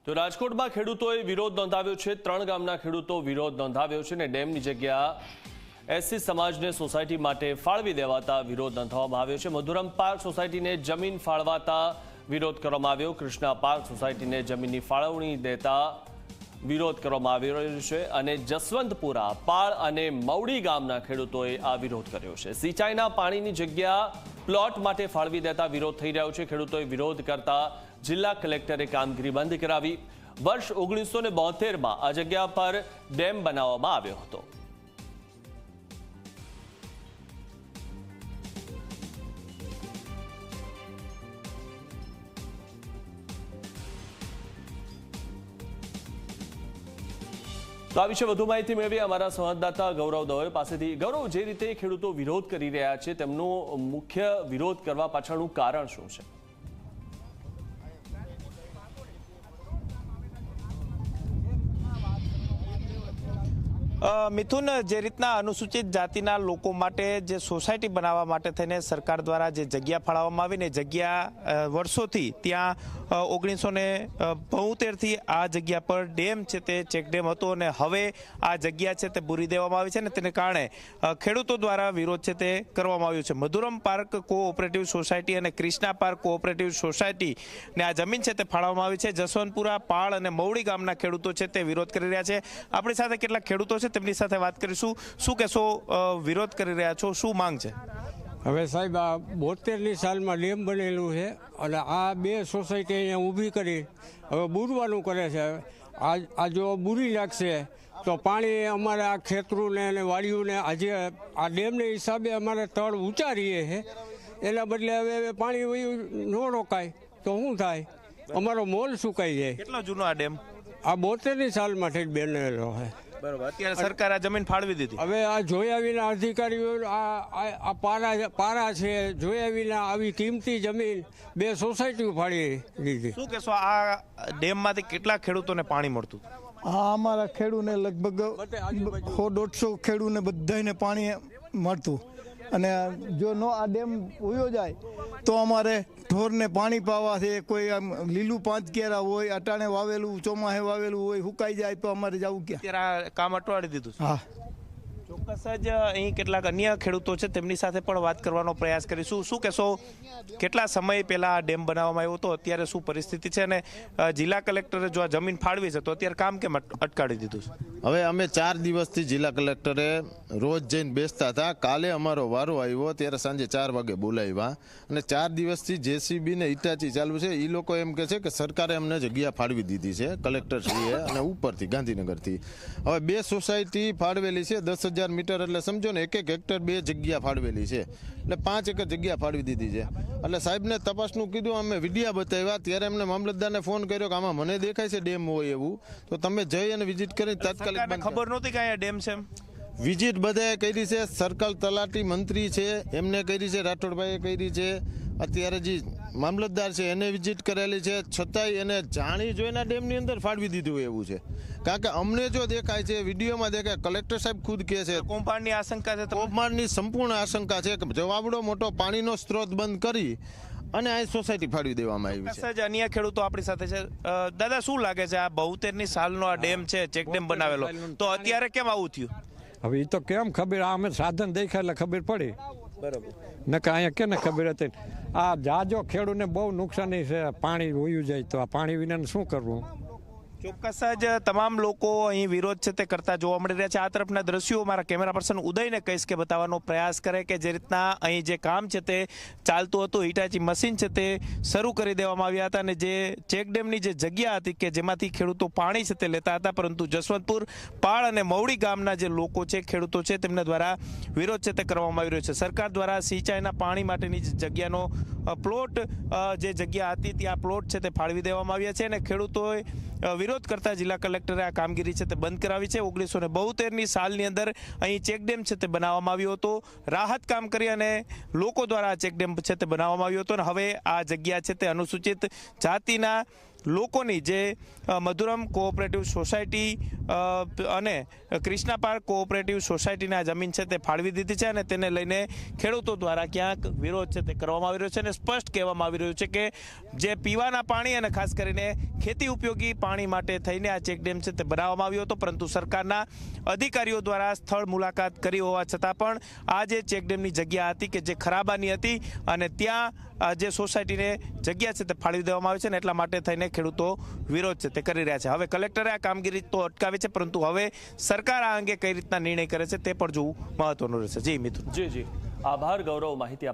તો રાજકોટમાં ખેડૂતોએ વિરોધ નોંધાવ્યો છે। 3 ગામના ખેડૂતો વિરોધ નોંધાવ્યો છે અને ડેમની જગ્યા એસસી સમાજને સોસાયટી માટે ફાળવી દેવાતા વિરોધ નોંધાવવામાં આવ્યો છે। મધુરમ પાર્ક સોસાયટીને જમીન ફાળવાતા વિરોધ કરવામાં આવ્યો। કૃષ્ણા પાર્ક સોસાયટીને જમીનની ફાળવણી દેતા વિરોધ કરવામાં આવી રહ્યો છે અને જસવંતપુરા, પાળ અને મવડી ગામના ખેડૂતોએ આ વિરોધ કર્યો છે। સિંચાઈના પાણીની જગ્યા પ્લોટ માટે ફાળવી દેતા વિરોધ થઈ રહ્યો છે। ખેડૂતોએ વિરોધ કરતા જિલ્લા કલેક્ટરે કામગીરી બંધ કરાવી। વર્ષ 1972માં આ જગ્યા પર ડેમ બનાવવામાં આવ્યો હતો। તો આ વિશે વધુ માહિતી મેળવી અમારા સંવાદદાતા ગૌરવ દવે પાસેથી। ગૌરવ, જે રીતે ખેડૂતો વિરોધ કરી રહ્યા છે તેમનો મુખ્ય વિરોધ કરવા પાછળનું કારણ શું છે? મિથુન, જે રીતના અનુસૂચિત જાતિના લોકો માટે જે સોસાયટી બનાવવા માટે થઈને સરકાર દ્વારા જે જગ્યા ફાળવવામાં આવીને જગ્યા વર્ષોથી ત્યાં 1972થી આ જગ્યા પર ડેમ છે તે ચેકડેમ હતો અને હવે આ જગ્યા છે તે પૂરી દેવામાં આવી છે અને તેને કારણે ખેડૂતો દ્વારા વિરોધ છે તે કરવામાં આવ્યો છે। મધુરમ પાર્ક કોઓપરેટિવ સોસાયટી અને કૃષ્ણા પાર્ક કોઓપરેટિવ સોસાયટીને આ જમીન છે તે ફાળવવામાં આવી છે। જસવંતપુરા, પાળ અને મવડી ગામના ખેડૂતો છે તે વિરોધ કરી રહ્યા છે। આપણી સાથે કેટલાક ખેડૂતો છે તેમની સાથે વાત કરીશું। શું કહેશો, વિરોધ કરી રહ્યા છો, શું માંગ છે? હવે સાહેબ, આ 72ની સાલમાં ડેમ બનેલું છે અને આ બે સોસાયટી અહીંયા ઊભી કરી હવે બુરવાનું કરે છે। આ જો બુરી નાખશે તો પાણી અમારે આ ખેતરોને અને વાડીઓને આજે આ ડેમને હિસાબે અમારે તળ ઊંચા રહીએ છે, એના બદલે હવે પાણી ન રોકાય તો શું થાય? અમારો મોલ સુકાઈ જાય। કેટલો જૂનો આ ડેમ? આ 72ની સાલમાંથી જ બનેલો છે। બરોબર, અત્યારે સરકાર આ જમીન ફાળવી દીધી। હવે આ જોયા વિના અધિકારીઓ આ પારા છે, જોયા વિના આવી કિંમતી જમીન બે સોસાયટીઓ ફાળી દીધી। શું કહેશો, આ ડેમમાંથી કેટલા ખેડૂતોને પાણી મળતું? હા, અમારા ખેડૂતને લગભગ 100-150 ખેડૂતને બધાને પાણી મળતું અને જો નો આ ડેમ ઉયો જાય તો અમારે ઢોરને પાણી પાવા છે, કોઈ આમ લીલું 5 કેરા હોય, અટાણે વાવેલું, ચોમાસે વાવેલું હોય, સુકાઈ જાય તો અમારે જવું ક્યાં? અત્યારે આ કામ અટવાડી દીધું છે? હા, ચોક્કસ જ અહીં કેટલાક અન્ય ખેડૂતો છે તેમની સાથે પણ વાત કરવાનો પ્રયાસ કરીશું। શું કહેશો, કેટલા સમય પહેલા આ ડેમ બનાવવામાં આવ્યો હતો, અત્યારે શું પરિસ્થિતિ છે અને જિલ્લા કલેક્ટરે જો આ જમીન ફાળવી છે તો અત્યારે કામ કેમ અટકાવી દીધું છે? હવે અમે 4 દિવસથી જિલ્લા કલેક્ટરે રોજ જઈને બેસતા હતા। કાલે અમારો વારો આવ્યો ત્યારે સાંજે 4 વાગે બોલાવ્યા અને 4 દિવસથી જેસીબી ને હિટાચી ચાલુ છે। એ લોકો એમ કહે છે કે સરકારે અમને જગ્યા ફાળવી દીધી છે કલેક્ટરશ્રીએ અને ઉપરથી ગાંધીનગરથી। હવે બે સોસાયટી ફાળવેલી છે 10,000 મીટર, એટલે સમજો ને 1-1 હેક્ટર બે જગ્યા ફાળવેલી છે, એટલે 5 એકર જગ્યા ફાળવી દીધી છે। એટલે સાહેબને તપાસનું કીધું, અમે વિડીયા બતાવ્યા ત્યારે એમને મામલતદારને ફોન કર્યો કે આમાં મને દેખાય છે ડેમ હોય એવું, તો તમે જઈ અને વિઝિટ કરી તાત્કાલિક ખબર નહોતી કે અહીંયા ડેમ છે? વિઝિટ બધાએ કરી છે, સર્કલ તલાટી મંત્રી છે એમને કરી છે, રાઠોડભાઈએ કરી છે, અત્યારે જે મામલતદાર છે એને વિઝિટ કરેલી છે, છતાંય એને જાણી જોઈને ડેમની અંદર ફાળવી દીધું હોય એવું છે। કારણ કે અમને જો દેખાય છે, વિડીયોમાં દેખાય, કલેક્ટર સાહેબ ખુદ કહે છે કૌભાંડની આશંકા છે, કૌભાંડની સંપૂર્ણ આશંકા છે કે જવાબડો મોટો પાણીનો સ્ત્રોત બંધ કરી અને આ સોસાયટી ફાળવી દેવામાં આવી છે। અન્ય ખેડૂતો આપણી સાથે છે। દાદા, શું લાગે છે, આ 72ની સાલનો આ ડેમ છે, ચેકડેમ બનાવેલો, તો અત્યારે કેમ આવું થયું? હવે એ તો કેમ ખબર, આ અમે સાધન દેખાય એટલે ખબર પડી, બરાબર, નકા અહીંયા કેને ખબર હતી? આ જાજો ખેડૂતને બહુ નુકસાની છે, પાણી વયું જાય તો આ પાણી વિના શું કરવું? ચોક્કસ જ તમામ લોકો અહીં વિરોધ છે તે કરતા જોવા મળી રહ્યા છે। આ તરફના દ્રશ્યો મારા કેમેરા પર્સન ઉદયને કહીશ કે બતાવવાનો પ્રયાસ કરે કે જે રીતના અહીં જે કામ છે તે ચાલતું હતું, હિટાચી મશીન છે તે શરૂ કરી દેવામાં આવ્યા હતા અને જે ચેકડેમની જે જગ્યા હતી કે જેમાંથી ખેડૂતો પાણી છે તે લેતા હતા, પરંતુ જસવંતપુર, પાળ અને મવડી ગામના જે લોકો છે, ખેડૂતો છે, તેમના દ્વારા વિરોધ છે તે કરવામાં આવી રહ્યો છે। સરકાર દ્વારા સિંચાઈના પાણી માટેની જગ્યાનો પ્લોટ, જે જગ્યા હતી ત્યાં પ્લોટ છે તે ફાળવી દેવામાં આવ્યા છે અને ખેડૂતોએ વિરોધ કરતા જિલ્લા કલેક્ટરે આ કામગીરી છે તે બંધ કરાવી છે। 1972ની સાલની અંદર અહીં ચેકડેમ છે તે બનાવવામાં આવ્યો હતો, રાહત કામ કરી અને લોકો દ્વારા ચેકડેમ છે તે બનાવવામાં આવ્યો હતો અને હવે આ જગ્યા છે તે અનુસૂચિત જાતિના લોકોની જે મધુરમ કોઓપરેટિવ સોસાયટી અને ક્રિષ્ના પાર્ક કોઓપરેટિવ સોસાયટીની આ જમીન છે તે ફાળવી દીધી છે અને તેને લઈને ખેડૂતો દ્વારા ક્યાંક વિરોધ છે તે કરવામાં આવી રહ્યો છે અને સ્પષ્ટ કહેવામાં આવી રહ્યું છે કે જે પીવાના પાણી અને ખાસ કરીને ખેતી ઉપયોગી પાણી માટે થઈને આ ચેકડેમ છે તે બનાવવામાં આવ્યો હતો, પરંતુ સરકારના અધિકારીઓ દ્વારા સ્થળ મુલાકાત કરી હોવા છતાં પણ આ જે ચેકડેમની જગ્યા હતી કે જે ખરાબાની હતી અને ત્યાં જે સોસાયટીને જગ્યા છે તે ફાળવી દેવામાં આવે છે ને એટલા માટે થઈને ખેડૂતો વિરોધ છે તે કરી રહ્યા છે. હવે કલેક્ટરે આ કામગીરી તો અટકાવી છે, પરંતુ હવે સરકાર આ અંગે કઈ રીતના નિર્ણય કરે છે તે પણ જોવું મહત્વનું રહેશે. જી મિથુન. જી આભાર ગૌરવ, માહિતી